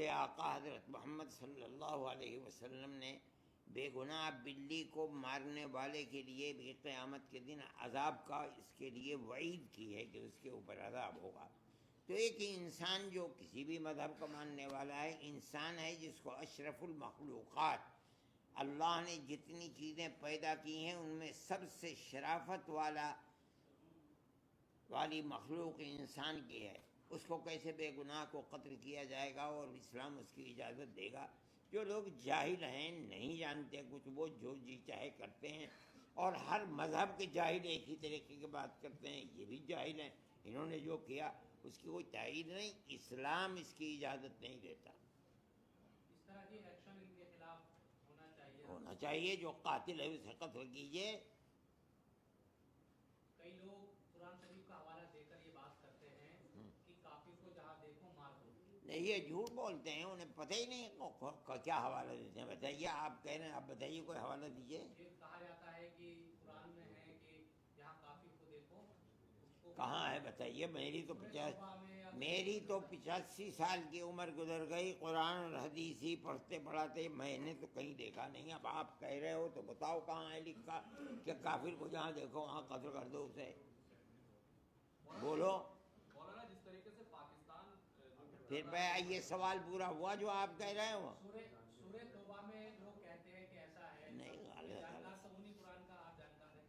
آقا حضرت محمد صلی اللہ علیہ وسلم نے بے گناہ بلی کو مارنے والے کے لیے بھی قیامت کے دن عذاب کا اس کے لیے وعید کی ہے کہ اس کے اوپر عذاب ہوگا. تو ایک انسان جو کسی بھی مذہب کا ماننے والا ہے انسان ہے جس کو اشرف المخلوقات اللہ نے جتنی چیزیں پیدا کی ہیں ان میں سب سے شرافت والی مخلوق انسان کی ہے. اس کو کیسے بے گناہ کو قتل کیا جائے گا اور اسلام اس کی اجازت دے گا؟ جو لوگ جاہل ہیں نہیں جانتے کچھ وہ جو جی چاہے کرتے ہیں اور ہر مذہب کے جاہل ایک ہی طریقے کی بات کرتے ہیں. یہ بھی جاہل ہیں. انہوں نے جو کیا اس کی کوئی تائید نہیں. اسلام اس کی اجازت نہیں دیتا. اس طرح کی ایکشن ان کے خلاف ہونا چاہیے. جو قاتل ہے اسے قتل کیجیے. کئی لوگ قرآن شریف کا حوالہ دے کر یہ بات کرتے ہیں کہ کافر کو جہاں دیکھو مار دو. نہیں یہ جھوٹ بولتے ہیں. انہیں پتہ ہی نہیں کیا حوالہ دیتے ہیں. بتائیے آپ کہہ رہے ہیں. آپ بتائیے کوئی حوالہ دیجیے. یہ کہا جاتا ہے کہ قرآن میں ہے کہ جہاں کافر کو دیکھو. کہاں ہے بتائیے. میری تو 85 سال کی عمر گزر گئی. قرآن اور حدیث ہی پڑھتے پڑھاتے میں نے تو کہیں دیکھا نہیں. اب آپ کہہ رہے ہو تو بتاؤ کہاں ہے لکھا کہ کافر کو جہاں دیکھو وہاں قتل کر دو اسے. بولو. مولانا جس طریقے سے پاکستان پھر یہ سوال پورا ہوا جو آپ کہہ رہے ہو. سورہ توبہ میں لوگ کہتے ہیں کہ ایسا ہے. نہیں جانکار تو انہی قرآن کا آپ جانکار ہیں.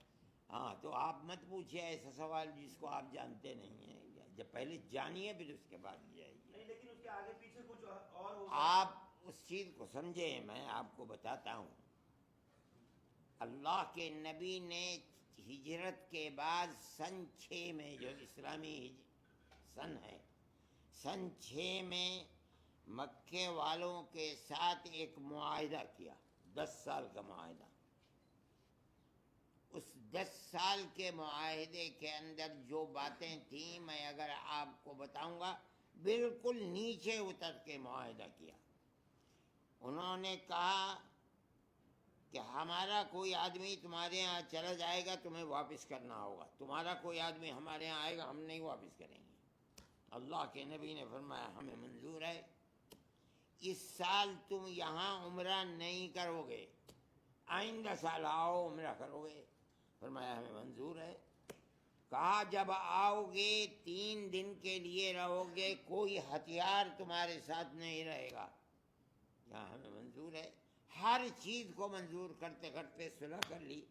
ہاں تو آپ مت پوچھیے ایسا سوال جس کو آپ جانتے نہیں ہیں. جب پہلے جانیے پھر اس کے بعد جائیے. لیکن اس کے آگے پیچھے کچھ اور آپ اس چیز کو سمجھیں. میں آپ کو بتاتا ہوں. اللہ کے نبی نے ہجرت کے بعد سن 6 میں جو اسلامی سن ہے سن 6 میں مکے والوں کے ساتھ ایک معاہدہ کیا. 10 سال کا معاہدہ. اس 10 سال کے معاہدے کے اندر جو باتیں تھیں میں اگر آپ کو بتاؤں گا بالکل نیچے اتر کے معاہدہ کیا. انہوں نے کہا کہ ہمارا کوئی آدمی تمہارے ہاں چلا جائے گا تمہیں واپس کرنا ہوگا. تمہارا کوئی آدمی ہمارے ہاں آئے گا ہم نہیں واپس کریں گے. اللہ کے نبی نے فرمایا ہمیں منظور ہے. اس سال تم یہاں عمرہ نہیں کرو گے. آئندہ سال آؤ عمرہ کرو گے. فرمایا ہمیں منظور ہے. کہا جب آؤ گے 3 دن کے لیے رہو گے کوئی ہتھیار تمہارے ساتھ نہیں رہے گا. یہاں ہمیں منظور ہے. ہر چیز کو منظور کرتے کرتے صلح کر لی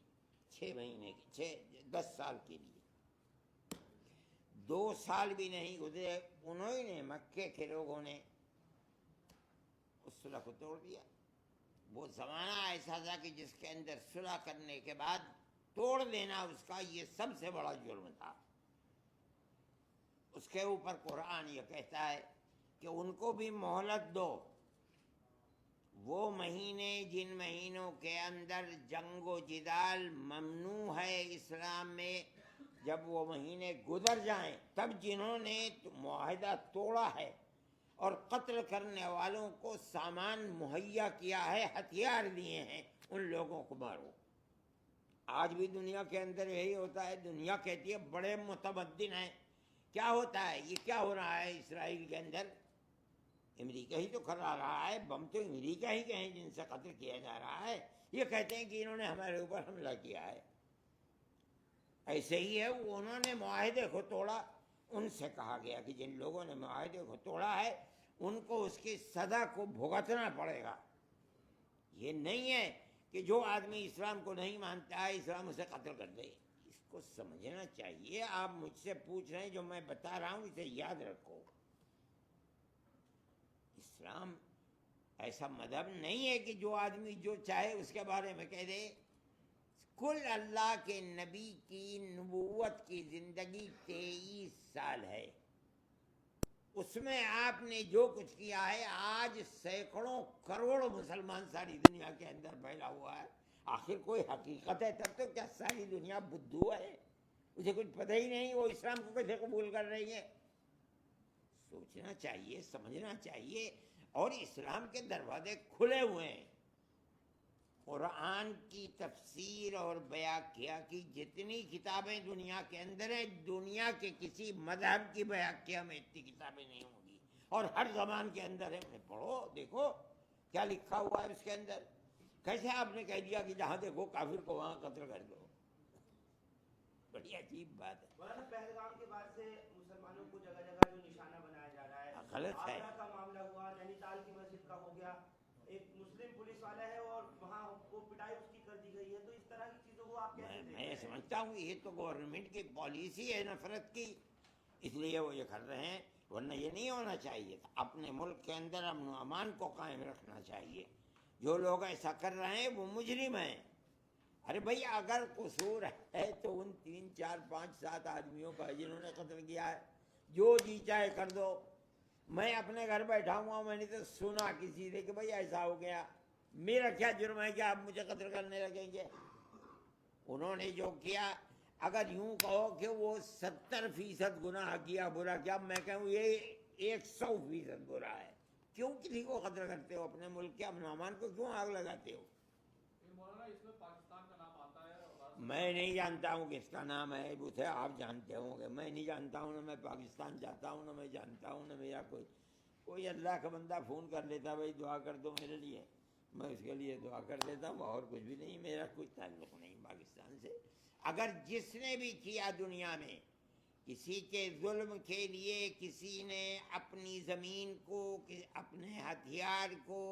6 مہینے کی 10 سال کے لیے. 2 سال بھی نہیں گزرے انہوں نے مکے کے لوگوں نے اس صلح کو توڑ دیا. وہ زمانہ ایسا تھا کہ جس کے اندر صلح کرنے کے بعد توڑ دینا اس کا یہ سب سے بڑا جرم تھا. اس کے اوپر قرآن یہ کہتا ہے کہ ان کو بھی مہلت دو. وہ مہینے جن مہینوں کے اندر جنگ و جدال ممنوع ہے اسلام میں جب وہ مہینے گزر جائیں تب جنہوں نے معاہدہ توڑا ہے اور قتل کرنے والوں کو سامان مہیا کیا ہے ہتھیار دیے ہیں ان لوگوں کو مارو. آج بھی دنیا کے اندر یہی ہوتا ہے. دنیا کہتی ہے بڑے متمدن ہیں. کیا ہوتا ہے؟ یہ کیا ہو رہا ہے اسرائیل کے اندر؟ امریکہ ہی تو کرا رہا ہے. بم تو امریکہ ہی کے ہیں جن سے قتل کیا جا رہا ہے. یہ کہتے ہیں کہ انہوں نے ہمارے اوپر حملہ کیا ہے. ایسے ہی ہے. وہ انہوں نے معاہدے کو توڑا. ان سے کہا گیا کہ جن لوگوں نے معاہدے کو توڑا ہے ان کو اس کی سزا کو بھگتنا پڑے گا. یہ نہیں ہے کہ جو آدمی اسلام کو نہیں مانتا ہے اسلام اسے قتل کر دے. اس کو سمجھنا چاہیے. آپ مجھ سے پوچھ رہے ہیں جو میں بتا رہا ہوں اسے یاد رکھو. اسلام ایسا مذہب نہیں ہے کہ جو آدمی جو چاہے اس کے بارے میں کہہ دے. کل اللہ کے نبی کی نبوت کی زندگی 23 سال ہے. اس میں آپ نے جو کچھ کیا ہے آج سینکڑوں کروڑ مسلمان ساری دنیا کے اندر پھیلا ہوا ہے. آخر کوئی حقیقت ہے تب تو کیا ساری دنیا بدھو ہے؟ اسے کچھ پتہ ہی نہیں وہ اسلام کو کیسے قبول کر رہی ہے. سوچنا چاہیے سمجھنا چاہیے. اور اسلام کے دروازے کھلے ہوئے ہیں. قرآن کی تفسیر اور بیاکیا کی جتنی کتابیں دنیا کے اندر ہیں دنیا کے کسی مذہب کی بیاکیا میں اتنی کتابیں نہیں ہوں گی. اور ہر زبان کے اندر ہے. پڑھو دیکھو کیا لکھا ہوا ہے اس کے اندر. کیسے آپ نے کہہ دیا کہ جہاں دیکھو کافر کو وہاں قتل کر دو؟ بڑی عجیب بات ہے. مولانا پہلگام کے بعد سے مسلمانوں کو جگہ جگہ جو نشانہ بنایا جا رہا ہے. غلط ہے. آگرہ کا معاملہ ہوا، نینی تال کی مسجد کا ہو گیا، ایک مسلم پولیس والا ہے اور وہاں کو پٹائی اس کی کر دی گئی ہے. تو اس طرح کی چیزوں کو آپ کیسے دیکھ رہے میں ہیں؟ سمجھتا ہوں یہ تو گورنمنٹ کی پالیسی ہے نفرت کی، اس لیے وہ یہ کر رہے ہیں، ورنہ یہ نہیں ہونا چاہیے تھا. اپنے ملک کے اندر امن و امان کو قائم رکھنا چاہیے. جو لوگ ایسا کر رہے ہیں وہ مجرم ہیں. ارے بھائی اگر قصور ہے تو ان 3 4 5 7 آدمیوں کا جنہوں نے قتل کیا ہے، جو جی چاہے کر دو. میں اپنے گھر بیٹھا ہوا، میں نے تو سنا کسی سے کہ بھائی ایسا ہو گیا، میرا کیا جرم ہے کہ آپ مجھے قتل کرنے لگیں گے؟ انہوں نے جو کیا، اگر یوں کہو کہ وہ 70% گناہ کیا، برا کیا، میں کہوں یہ 100% برا ہے. کیوں کسی کو قتل کرتے ہو؟ اپنے ملک کے امن و امان کو کیوں آگ لگاتے ہو؟ مولانا اس میں پاکستان کا نام آتا ہے اور میں نہیں جانتا ہوں کس کا نام ہے، اسے آپ جانتے ہوں گے. میں نہیں جانتا ہوں، نہ میں پاکستان جاتا ہوں، نہ میں جانتا ہوں، نہ میرا کوئی اللہ کا بندہ فون کر لیتا بھائی دعا کر دو میرے لیے، میں اس کے لیے دعا کر دیتا ہوں، اور کچھ بھی نہیں. میرا کوئی تعلق نہیں پاکستان سے. اگر جس نے بھی کیا دنیا میں کسی کے ظلم کے لیے، کسی نے اپنی زمین کو، اپنے ہتھیار کو،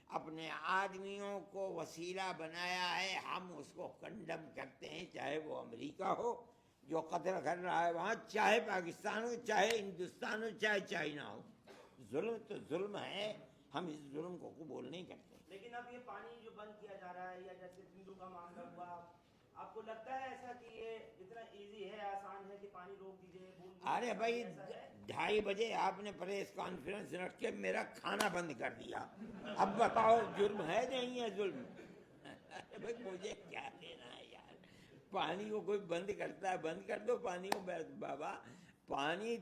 اپنے آدمیوں کو وسیلہ بنایا ہے، ہم اس کو کنڈم کرتے ہیں. چاہے وہ امریکہ ہو جو قتل کر رہا ہے وہاں، چاہے پاکستان ہو، چاہے ہندوستان ہو، چاہے چائنا ہو. ظلم تو ظلم ہے، ہم اس ظلم کو قبول نہیں کرتے. لیکن اب یہ پانی جو بند کیا جا رہا ہے، یا جیسے ہندو کا معاملہ ہوا، آپ کو لگتا ہے ایسا کہ یہ اتنا ایزی ہے، آسان ہے کہ پانی روک دیجیے؟ ارے بھائی 2:30 بجے آپ نے پریس کانفرنس رکھ کے میرا کھانا بند کر دیا. اب بتاؤ جرم ہے نہیں ہے ظلم؟ ارے بھائی مجھے کیا لینا ہے یار، پانی کو کوئی بند کرتا ہے، بند کر دو پانی کو. بابا پانی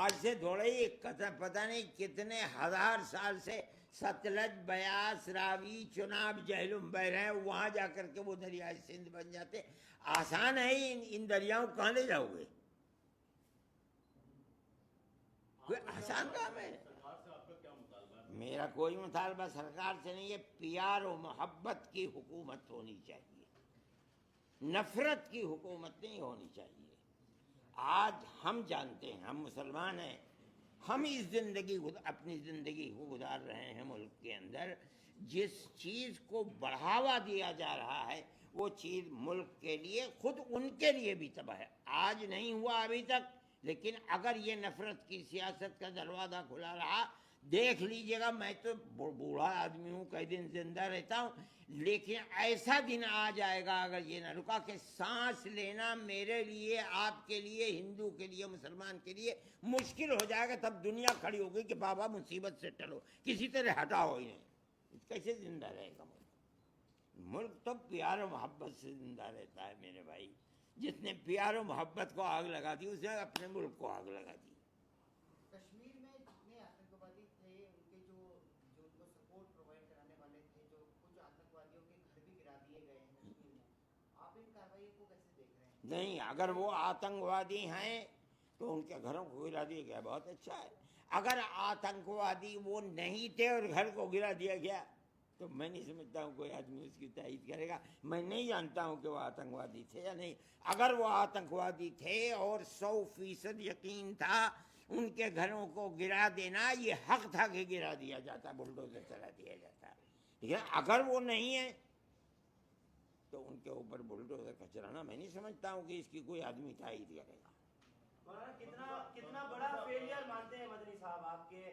آج سے تھوڑا ہی پتہ نہیں کتنے ہزار سال سے ستلج، بیاس، راوی، چناب، جہلم بہ رہے ہیں. وہاں جا کر کے وہ دریائے سندھ بن جاتے. آسان ہے ہی، ان دریاؤں کہاں لے جاؤ گے؟ کوئی آسان کام ہے؟ میرا کوئی مطالبہ سرکار سے نہیں ہے. پیار و محبت کی حکومت ہونی چاہیے، نفرت کی حکومت نہیں ہونی چاہیے. آج ہم جانتے ہیں، ہم مسلمان ہیں، ہم اس زندگی اپنی زندگی کو گزار رہے ہیں ملک کے اندر. جس چیز کو بڑھاوا دیا جا رہا ہے وہ چیز ملک کے لیے، خود ان کے لیے بھی تباہ ہے. آج نہیں ہوا ابھی تک، لیکن اگر یہ نفرت کی سیاست کا دروازہ کھلا رہا، دیکھ لیجئے گا. میں تو بوڑھا آدمی ہوں، کئی دن زندہ رہتا ہوں، لیکن ایسا دن آ جائے گا اگر یہ نہ رکا کہ سانس لینا میرے لیے، آپ کے لیے، ہندو کے لیے، مسلمان کے لیے مشکل ہو جائے گا. تب دنیا کھڑی ہوگی کہ بابا مصیبت سے ٹلو، کسی طرح ہٹاؤ انہیں. کیسے زندہ رہے گا ملک؟ ملک تو پیار و محبت سے زندہ رہتا ہے میرے بھائی. جس نے پیار و محبت کو آگ لگا دی، اس نے اپنے ملک کو آگ لگا دی. کشمیر میں جتنے آتنکوادی تھے، ان کے جو ان کو سپورٹ پرووائڈ کرانے والے تھے، جو کچھ آتنکوادیوں کے گھر بھی گرا دیے گئے ہیں کشمیر میں، آپ ان کارروائیوں کو کیسے دیکھ رہے ہیں؟ نہیں، اگر وہ آتنکوادی ہیں تو ان کے گھروں کو گرا دیا گیا، بہت اچھا ہے. اگر آتنکوادی وہ نہیں تھے اور گھر کو گرا دیا گیا تو میں نہیں سمجھتا ہوں کوئی آدمی اس کی تائید کرے گا. میں نہیں جانتا ہوں کہ وہ آتنکوادی تھے یا نہیں. اگر وہ آتنکوادی تھے اور 100% یقین تھا ان کے گھروں کو گرا دینا، یہ حق تھا کہ گرا دیا جاتا، بلڈوزر چلا دیا جاتا. لیکن اگر وہ نہیں ہے تو ان کے اوپر بلڈوزر کا چلانا میں نہیں سمجھتا ہوں کہ اس کی کوئی آدمی تائید کرے گا. مولانا کتنا بڑا فیلئر مانتے ہیں مدنی صاحب آپ کے،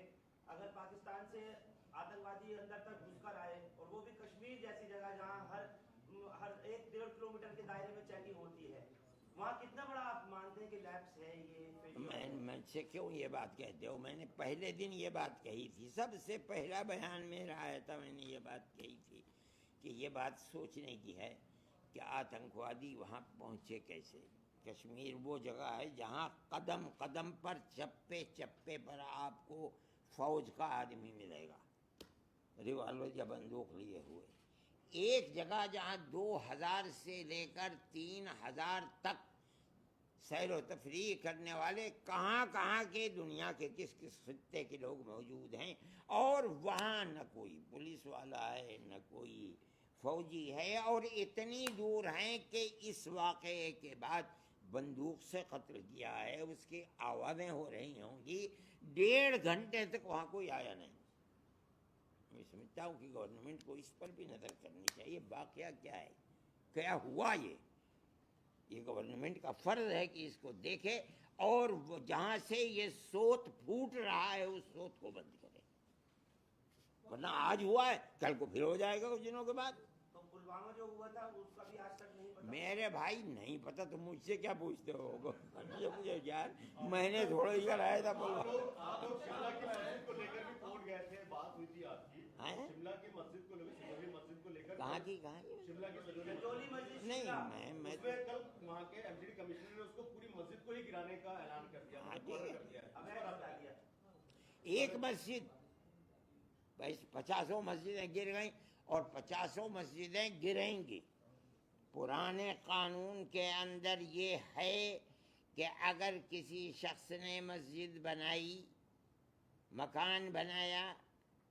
اگر پاکستان سے آتنکوادی اندر تک گھس کر آئے، اور وہ بھی کشمیر جیسی جگہ جہاں ہر 1-1.5 کلومیٹر کے دائرے میں چیکنگ ہوتی ہے، وہاں کتنا بڑا آپ مانتے ہیں کہ لیپس ہے یہ؟ میں سے کیوں یہ بات کہتے ہو؟ میں نے پہلے دن یہ بات کہی تھی، سب سے پہلا بیان میرا آیا تھا، میں نے یہ بات کہی تھی کہ یہ بات سوچنے کی ہے کہ آتنکوادی وہاں پہنچے کیسے. کشمیر وہ جگہ ہے جہاں قدم قدم پر، چپے چپے پر آپ کو فوج کا آدمی ملے گا، ریوالور یا بندوق لیے ہوئے. ایک جگہ جہاں 2000 سے لے کر 3000 تک سیر و تفریح کرنے والے کہاں کہاں کے دنیا کے کس کس خطے کے لوگ موجود ہیں، اور وہاں نہ کوئی پولیس والا ہے نہ کوئی فوجی ہے، اور اتنی دور ہیں کہ اس واقعے کے بعد بندوق سے قتل کیا ہے، اس کی آوازیں ہو رہی ہوں گی، 1.5 گھنٹے تک وہاں کوئی آیا نہیں۔ میں سمجھتا ہوں کہ گورنمنٹ کو اس پر بھی نظر کرنی چاہیے، واقعہ کیا ہے، کیا ہوا یہ گورنمنٹ کا فرض ہے کہ اس کو دیکھے، اور وہ جہاں سے یہ سوت پھوٹ رہا ہے اس سوت کو بند کرے، ورنہ آج ہوا ہے کل کو پھر ہو جائے گا کچھ دنوں کے بعد۔ تو پلوامہ جو ہوا تھا اس کا بھی آج تک نہیں پتا؟ میرے بھائی نہیں پتا تو مجھ سے کیا پوچھتے ہو؟ مجھے یار میں نے تھوڑا ہی کرایا تھا آپ لوگ شملہ کی مسجد کو لے کر بھی کوٹ گئے تھے، بات ہوئی تھی آپ کی شملہ کی مسجد کو لے کر، سجولی مسجد کو لے کر، کہاں کی شملہ کی سجولی مسجد نہیں شملہ۔ میں اس میں کل وہاں کے ایم سی ڈی کمشنر نے اس کو پوری مسجد کو ہی گرانے کا اعلان کر دیا، کر دیا ہے۔ اب ایسا بتا دیا ایک مسجد 50 مسجدیں گر گئیں اور 50 مسجدیں گریں گی۔ پرانے قانون کے اندر یہ ہے کہ اگر کسی شخص نے مسجد بنائی، مکان بنایا،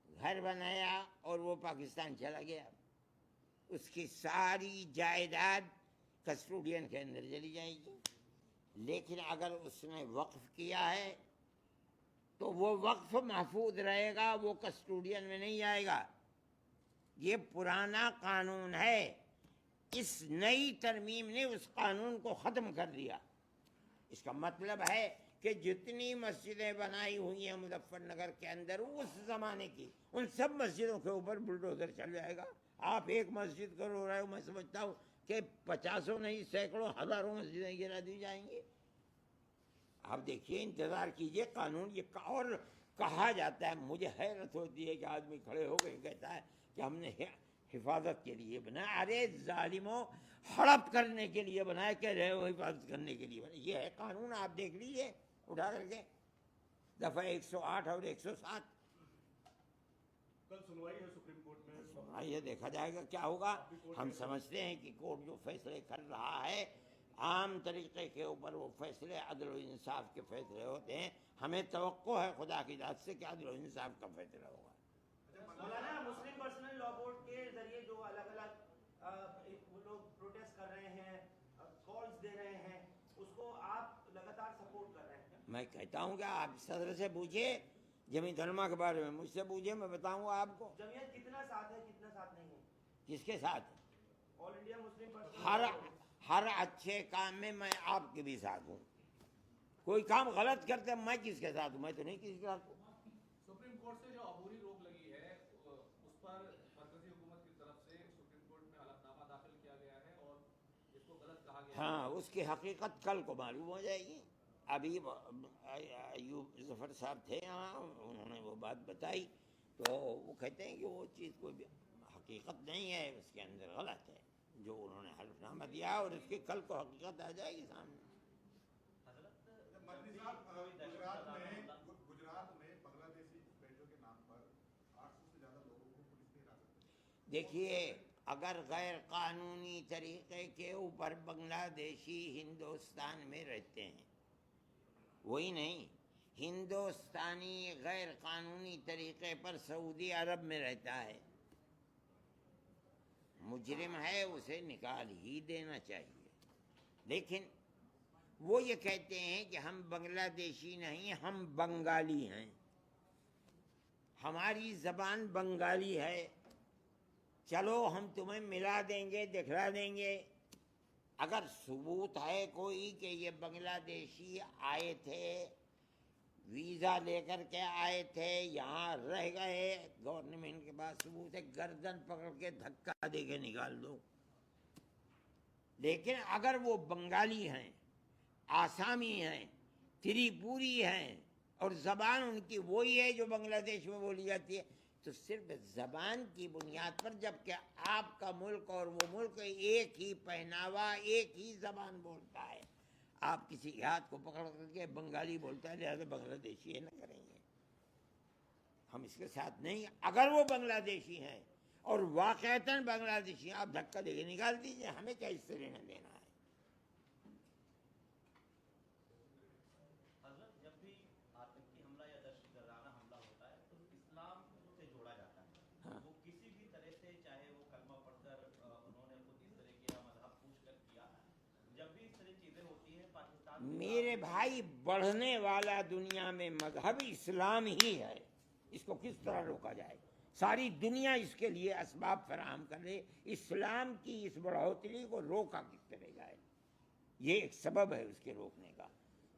گھر بنایا اور وہ پاکستان چلا گیا، اس کی ساری جائیداد کسٹوڈین کے اندر چلی جائے گی۔ لیکن اگر اس نے وقف کیا ہے تو وہ وقف محفوظ رہے گا، وہ کسٹوڈین میں نہیں آئے گا۔ یہ پرانا قانون ہے، اس نئی ترمیم نے اس قانون کو ختم کر دیا۔ اس کا مطلب ہے کہ جتنی مسجدیں بنائی ہوئی ہیں مظفر نگر کے اندر اس زمانے کی، ان سب مسجدوں کے اوپر بلڈوزر چل جائے گا۔ آپ ایک مسجد کو رو رہے ہو، میں سمجھتا ہوں کہ 50 نہیں 100 ہزاروں مسجدیں گرا دی جائیں گی۔ آپ دیکھیے، انتظار کیجئے، قانون یہ اور کہا جاتا ہے، مجھے حیرت ہوتی ہے کہ آدمی کھڑے ہو گئے کہتا ہے کہ ہم نے حفاظت کے لیے بنایا۔ ارے ظالموں، ہڑپ کرنے کے لیے بنایا، کہہ رہے ہو حفاظت کرنے کے لیے بنایا؟ یہ ہے قانون، آپ دیکھ لیجئے اٹھا کر کے دفعہ 108 اور 107۔ کل سنوائی ہے سپریم کورٹ میں، یہ دیکھا جائے گا کیا ہوگا۔ ہم سمجھتے ہیں کہ کورٹ جو فیصلے کر رہا ہے عام طریقے کے اوپر وہ فیصلے عدل و انصاف کے فیصلے ہوتے ہیں۔ ہمیں توقع ہے خدا کی ذات سے کہ عدل و انصاف کا فیصلہ ہوگا۔ مولانا، مسلم پرسنل لا بورڈ کے ذریعے جو الگ الگ وہ لوگ پروٹیسٹ کر رہے ہیں، کالز دے رہے ہیں، اس کو آپ لگاتار سپورٹ کر رہے ہیں؟ میں کہتا ہوں کہ آپ صدر سے پوچھیے، جمیعت علماء کے بارے میں مجھ سے پوچھیے، میں بتاؤں گا آپ کو جمعیت کتنا ساتھ ہے کتنا ساتھ نہیں ہے؟ کس کے ساتھ۔ آل انڈیا مسلم پرسنل ہر اچھے کام میں آپ کے بھی ساتھ ہوں۔ کوئی کام غلط کرتے میں کس کے ساتھ ہوں؟ میں تو نہیں کسی کے ساتھ ہوں۔ سپریم کورٹ سے جو عبوری روک لگی ہے اس پر مرکزی حکومت کی طرف سے سپریم کورٹ میں حلفنامہ داخل کیا گیا ہے اور اس کو غلط کہا گیا ہے۔ ہاں، اس کی حقیقت کل کو معلوم ہو جائے گی۔ ابھی ایوب ظفر صاحب تھے یہاں، انہوں نے وہ بات بتائی تو وہ کہتے ہیں کہ وہ چیز کوئی حقیقت نہیں ہے، اس کے اندر غلط ہے جو انہوں نے حلف نامہ دیا، اور اس کی کل کو حقیقت آ جائے گی سامنے۔ گجرات میں بنگلہ دیشی بیٹوں کے نام پر 800 سے زیادہ لوگوں کو پولیس نے حراست میں۔ دیکھیے، اگر غیر قانونی طریقے کے اوپر بنگلہ دیشی ہندوستان میں رہتے ہیں، وہی نہیں، ہندوستانی غیر قانونی طریقے پر سعودی عرب میں رہتا ہے، مجرم ہے، اسے نکال ہی دینا چاہیے۔ لیکن وہ یہ کہتے ہیں کہ ہم بنگلہ دیشی نہیں، ہم بنگالی ہیں، ہماری زبان بنگالی ہے، چلو ہم تمہیں ملا دیں گے، دکھلا دیں گے۔ اگر ثبوت ہے کوئی کہ یہ بنگلہ دیشی آئے تھے، ویزا لے کر کے آئے تھے، یہاں رہ گئے، گورنمنٹ کے پاس ثبوت ہے، گردن پکڑ کے دھکا دے کے نکال دو۔ لیکن اگر وہ بنگالی ہیں، آسامی ہیں، تریپوری ہیں، اور زبان ان کی وہی ہے جو بنگلہ دیش میں بولی جاتی ہے، تو صرف زبان کی بنیاد پر، جبکہ آپ کا ملک اور وہ ملک ایک ہی پہناوا، ایک ہی زبان بولتا ہے، آپ کسی کے ہاتھ کو پکڑ کر کے بنگالی بولتا ہے لہذا بنگلہ دیشی ہے، نہ کریں گے ہم اس کے ساتھ نہیں۔ اگر وہ بنگلہ دیشی ہیں اور واقعتاً بنگلہ دیشی ہیں، آپ دھکا دے کے نکال دیجئے، ہمیں کیا اس سے لینا دینا ہے۔ میرے بھائی بڑھنے والا دنیا میں مذہب اسلام ہی ہے، اس کو کس طرح روکا جائے؟ ساری دنیا اس کے لیے اسباب فراہم کر رہے، اسلام کی اس بڑھوتری کو روکا کس طرح جائے؟ یہ ایک سبب ہے اس کے روکنے کا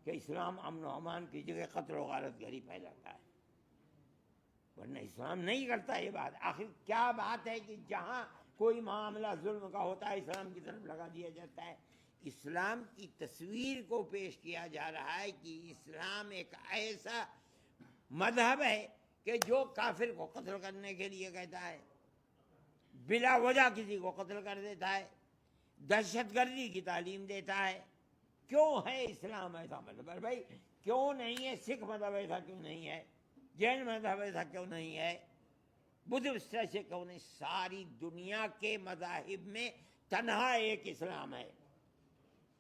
کہ اسلام امن و امان کی جگہ قتل و غارت گری پھیلاتا ہے، ورنہ اسلام نہیں کرتا یہ بات۔ آخر کیا بات ہے کہ جہاں کوئی معاملہ ظلم کا ہوتا ہے اسلام کی طرف لگا دیا جاتا ہے؟ اسلام کی تصویر کو پیش کیا جا رہا ہے کہ اسلام ایک ایسا مذہب ہے کہ جو کافر کو قتل کرنے کے لیے کہتا ہے، بلا وجہ کسی کو قتل کر دیتا ہے، دہشت گردی کی تعلیم دیتا ہے۔ کیوں ہے اسلام ایسا مذہب؟ بھائی کیوں نہیں ہے سکھ مذہب ایسا کیوں نہیں ہے؟ جین مذہب ایسا کیوں نہیں ہے؟ بدھ سے کیوں نہیں؟ ساری دنیا کے مذاہب میں تنہا ایک اسلام ہے،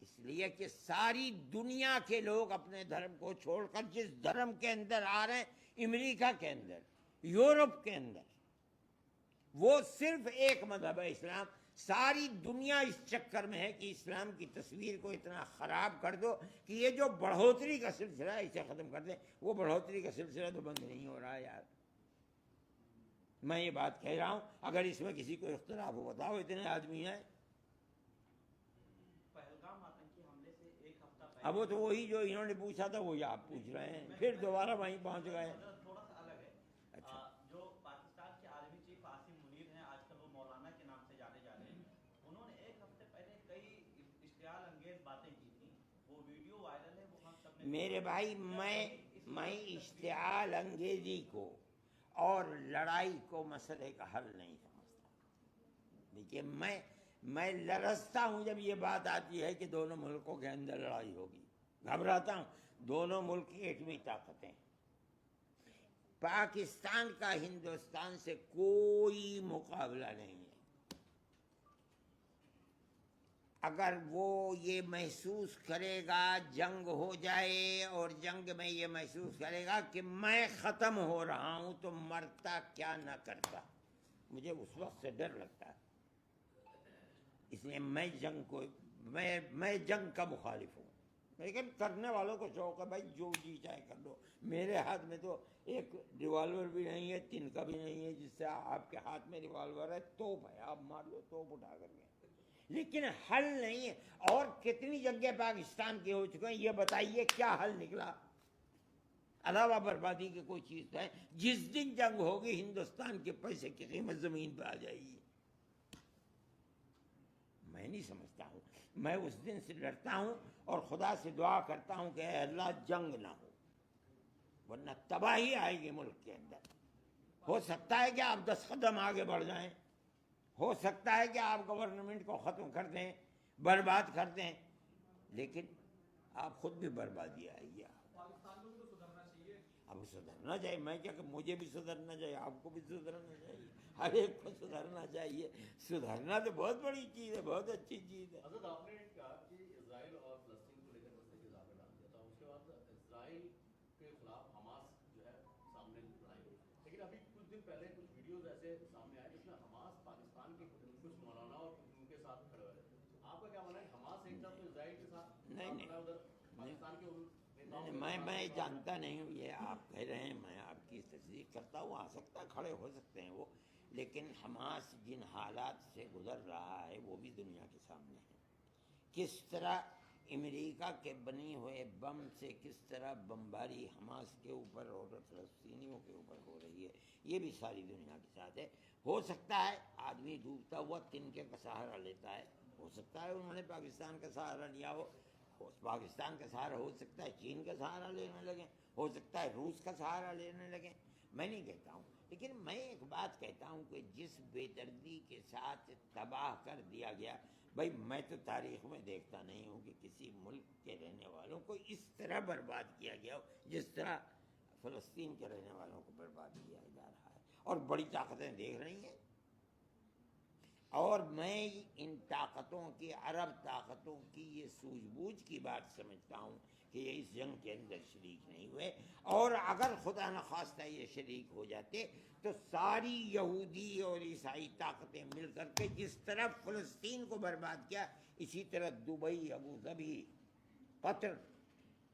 اس لیے کہ ساری دنیا کے لوگ اپنے دھرم کو چھوڑ کر جس دھرم کے اندر آ رہے ہیں، امریکہ کے اندر، یورپ کے اندر، وہ صرف ایک مذہب ہے اسلام۔ ساری دنیا اس چکر میں ہے کہ اسلام کی تصویر کو اتنا خراب کر دو کہ یہ جو بڑھوتری کا سلسلہ ہے اسے ختم کر دیں۔ وہ بڑھوتری کا سلسلہ تو بند نہیں ہو رہا ہے یار، میں یہ بات کہہ رہا ہوں، اگر اس میں کسی کو اختلاف ہو بتاؤ، اتنے آدمی ہیں۔ پہلگام آتنکی حملے سے ایک ہفتہ پہلے اب وہ تو وہی جو انہوں نے پوچھا تھا وہی آپ پوچھ رہے ہیں، پھر دوبارہ وہیں پہنچ گئے۔ تھوڑا سا الگ ہے۔ اچھا، جو پاکستان کے عالمی چیف عاصم منیر ہیں، آج کل وہ مولانا کے نام سے جانے جا رہے ہیں، انہوں نے ایک ہفتے پہلے کئی اشتعال انگیز باتیں کی تھیں، وہ ویڈیو وائرل ہے، وہ ہم سب نے۔ میرے بھائی میں اشتعال انگیزی کو اور لڑائی کو مسئلے کا حل نہیں سمجھتا۔ دیکھیے میں لرزتا ہوں جب یہ بات آتی ہے کہ دونوں ملکوں کے اندر لڑائی ہوگی، گھبراتا ہوں۔ دونوں ملک کی ایٹمی طاقتیں، پاکستان کا ہندوستان سے کوئی مقابلہ نہیں ہے۔ اگر وہ یہ محسوس کرے گا جنگ ہو جائے اور جنگ میں یہ محسوس کرے گا کہ میں ختم ہو رہا ہوں تو مرتا کیا نہ کرتا، مجھے اس وقت سے ڈر لگتا ہے۔ اس لیے میں جنگ کا مخالف ہوں، لیکن کرنے والوں کو شوق ہے بھائی جو جی چاہے کر لو۔ میرے ہاتھ میں تو ایک ریوالور بھی نہیں ہے، تن کا بھی نہیں ہے جس سے آپ کے ہاتھ میں ریوالور ہے، توپ ہے، آپ مار لو توپ اٹھا کر کے، لیکن حل نہیں ہے۔ اور کتنی جنگیں پاکستان کی ہو چکے ہیں، یہ بتائیے کیا حل نکلا؟ علاوہ بربادی کی کوئی چیز ہے؟ جس دن جنگ ہوگی ہندوستان کے پیسے کی قیمت زمین پہ آ جائے گی۔ میں نہیں سمجھتا ہوں، میں اس دن سے ڈرتا ہوں اور خدا سے دعا کرتا ہوں کہ اے اللہ جنگ نہ ہو، ورنہ تباہی آئے گی ملک کے اندر۔ ہو سکتا ہے کہ آپ 10 قدم آگے بڑھ جائیں، ہو سکتا ہے کہ آپ گورنمنٹ کو ختم کر دیں، برباد کر دیں، لیکن آپ خود بھی بربادی آئے گی۔ پاکستان کو بھی تو سدھرنا چاہیے۔ اب سدھرنا چاہیے، میں کیا کہ مجھے بھی سدھرنا چاہیے، آپ کو بھی سدھرنا چاہیے، ہر ایک کو سدھرنا چاہیے۔ سدھرنا تو بہت بڑی چیز ہے، بہت اچھی چیز ہے۔ حضرت آپ نے کہا کہ اسرائیل اور فلسطین کو لے کر مسئلے کے اضافہ ڈال دیا تھا، اس کے بعد اسرائیل کے خلاف حماس جو ہے سامنے لڑائی ہوئی، لیکن ابھی کچھ دن پہلے کچھ ویڈیوز ایسے سامنے آئے جس میں حماس پاکستان کے کچھ مولانا اور ان کے ساتھ کھڑے ہوئے۔ آپ کا کیا ماننا ہے، حماس ایک طرف تو اسرائیل کے ساتھ نہیں، ادھر پاکستان کے میں جانتا نہیں ہوں، یہ آپ کہہ رہے ہیں، میں آپ کی تصدیق کرتا ہوں، آ سکتا ہے کھڑے ہو سکتے ہیں وہ، لیکن حماس جن حالات سے گزر رہا ہے وہ بھی دنیا کے سامنے ہے۔ کس طرح امریکہ کے بنے ہوئے بم سے کس طرح بمباری حماس کے اوپر اور فلسطینیوں کے اوپر ہو رہی ہے، یہ بھی ساری دنیا کے ساتھ ہے۔ ہو سکتا ہے آدمی ڈوبتا ہوا تنکے کا سہارا لیتا ہے، ہو سکتا ہے انہوں نے پاکستان کا سہارا لیا ہو، پاکستان کا سہارا ہو سکتا ہے چین کا سہارا لینے لگیں، ہو سکتا ہے روس کا سہارا لینے لگیں، میں نہیں کہتا ہوں، لیکن میں ایک بات کہتا ہوں کہ جس بے دردی کے ساتھ تباہ کر دیا گیا، بھائی میں تو تاریخ میں دیکھتا نہیں ہوں کہ کسی ملک کے رہنے والوں کو اس طرح برباد کیا گیا ہو جس طرح فلسطین کے رہنے والوں کو برباد کیا جا رہا ہے، اور بڑی طاقتیں دیکھ رہی ہیں۔ اور میں ان طاقتوں کی، عرب طاقتوں کی یہ سوجھ بوجھ کی بات سمجھتا ہوں کہ یہ اس جنگ کے اندر شریک نہیں ہوئے، اور اگر خدا نخواستہ یہ شریک ہو جاتے تو ساری یہودی اور عیسائی طاقتیں مل کر کے جس طرح فلسطین کو برباد کیا، اسی طرح دبئی، ابو ظبی، قطر